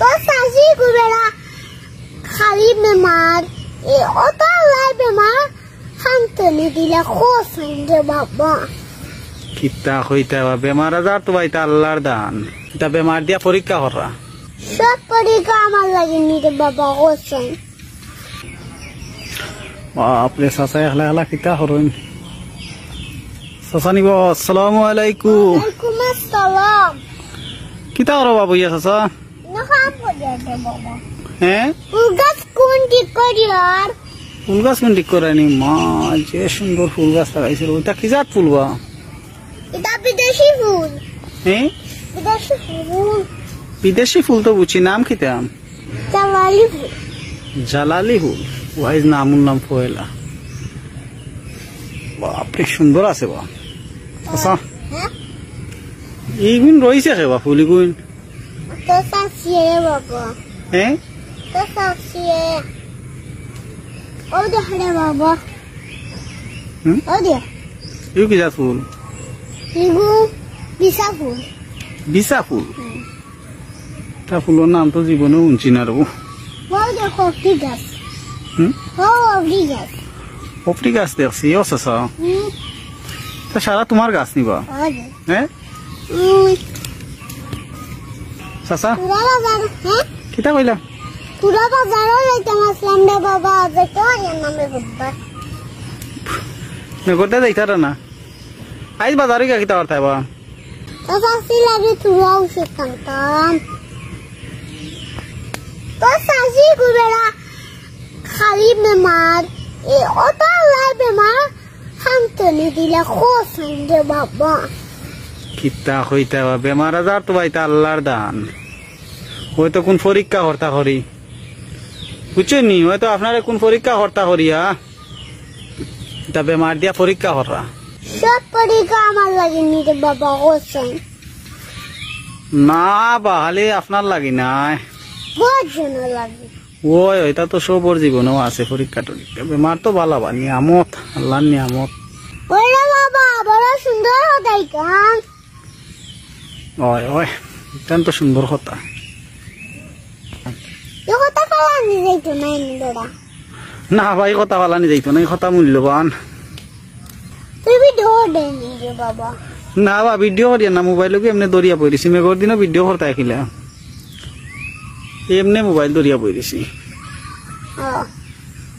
তো সাজি গুবেরা খালি বেমার এ ওটা লাই বেমার হান্তনি দিলা খোসন রে বাবা কিতা হইতা বেমার আজার তো ভাইতা আল্লাহর দান এটা বেমার দিয়া পরীক্ষা করা সব পরীক্ষা আমার লাগেনি রে বাবা খোসন বাপরে চাচা একলা একলা কিতা হরইন চাচা নিব আসসালামু আলাইকুম ওয়ালাইকুম আসসালাম কিতা করো বাবু ইয়া চাচা না খাম করে রে বাবা হ্যাঁ ফুলগাছ কোন ঠিক করি আর ফুল গাছ কোন ঠিক করে নি মা যে সুন্দর ফুল গাছ লাগাইছিল ওইটা কি জাত ফুল বা এটা বিদেশি ফুল হ্যাঁ বিদেশি ফুল বিদেশি ফুল তো বুঝি নাম কিতা জালালি ফুল জালালি ফুল ওয়াইজ নাম ফয়লা বাপরে সুন্দর আছে বা আচ্ছা হ্যাঁ এইগুন রয়েছে কেবা ফুলিগুন তো সাসিয়ে বাবা হ্যাঁ তো সাসিয়ে ও দেখে বাবা ও দে ইউ কি জাত ফুল ইগু বিসা ফুল বিশা ফুল তা ফুলের নাম তো জীবনে শুনছি না রবু ও দেখো কফি গাছ ও কফি গাছ কফরি গাছ দেখছি ও চাচা তা সারা তোমার গাছ নিবা ও দে হ্যাঁ চাচা পুরা বাজার হ্যাঁ কিতা কইলা পুরা বাজারও যাইতাম আসলাম রে বাবা যেতে পারি নামে বুধবার মেঘরটা যাইতারা না আইজ বাজারে গা কিতা করতে বা তো সাসি লাগে তুরাও শিখতাম তো সাসি গুবেরা খালি বেমার এ ওটা লাই বেমার হান্তনি দিলা খোসন রে বাবা কিতা হইতা বা বেমার আজার তো ভাইতা আল্লাহর দান হয়তো কোন পরীক্ষা হর্তা করি বুঝছেন নি হয়তো আপনারা কোন পরীক্ষা হর্তা করিয়া এটা বেমার দিয়া পরীক্ষা করা সব পরীক্ষা আমার লাগেনি রে বাবা খোসন না বাহালে আপনার লাগি নাই বহুত জন লাগে ওই এটা তো সবর জীবনেও আছে পরীক্ষা টরীক্ষা বেমার তো ভালো বা নিয়ামত আল্লাহর নিয়ামত ওরে বাবা বড় সুন্দর হতাই কান ওই ওই এটা তো সুন্দর কথা এ কথা খাওয়ানি যাইতো নাই নিদরা না ভাই কথা ভালানি যাইতো না এই কথা মূল্যবান তুই ভিডিও দেনি রে বাবা না বা ভিডিও করিয়া না মোবাইলকে এমনি দরিয়া পড়েছি মেঘর দিনও ভিডিও করতে আঁকিলা এমনি মোবাইল দরিয়া পড়েছি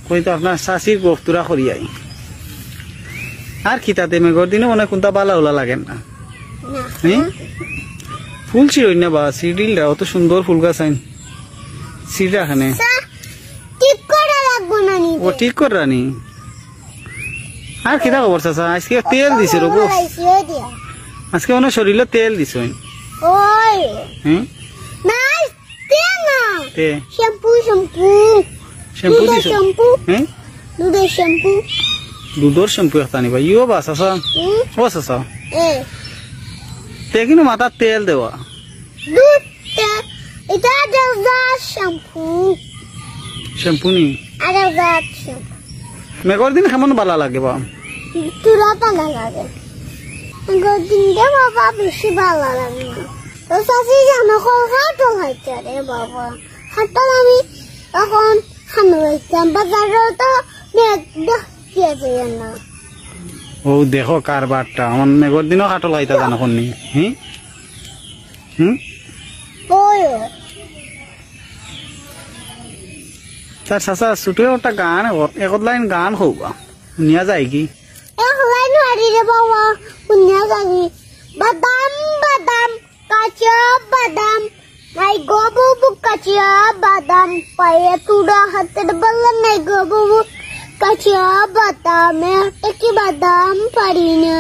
কই তো আপনার শাশির বক্তুরা করিয়াই আর খিতাতে মেঘর দিনও মনে কোনটা বালা ওলা লাগেন না হ্যাঁ ফুল ছিড়ই না বা সিডিলটা অত সুন্দর ফুল গাছ আইন সিডা খানে ঠিক করে লাগবো না নি ও ঠিক কর রানি আর কিতা খবর চাচা আজকে তেল দিছে রবো আজকে মনে শরীরে তেল দিছে ওই হ্যাঁ নাই তেল না তে শ্যাম্পু শ্যাম্পু শ্যাম্পু দিছে শ্যাম্পু হ্যাঁ দুধের শ্যাম্পু দুধর শ্যাম্পু একটা নিবা ইও বা চাচা ও চাচা এ তে কিন্তু মাথার তেল দেওয়া দুধ এটা দেওদার শ্যাম্পু শ্যাম্পু নি আর দেওদার শ্যাম্পু মেঘর দিন কেমন বালা লাগে বা তুরা ভালো লাগে গদিনটা বাবা বেশি ভালো লাগে না তো সাসি জানো হাটল হইতে রে বাবা হাটল আমি এখন খানো হইতাম বাজারে তো দেখিয়ে যায় না ও দেখো কারবারটা আমার মেঘর দিনও কাটল খাইতা জানো কোননি হুম হুম ওই তার চাচা ছুটে একটা গান এক লাইন গান হবা শুনিয়া যায় কি এক লাইন হারি রে বাবা শুনিয়া যাবি বাদাম বাদাম কাঁচা বাদাম নাই গো বাবু কাঁচা বাদাম পায়ে তুড়া হাতের বললা নাই গো বাবু কাঁচা বাদাম একটি বাদাম পারি না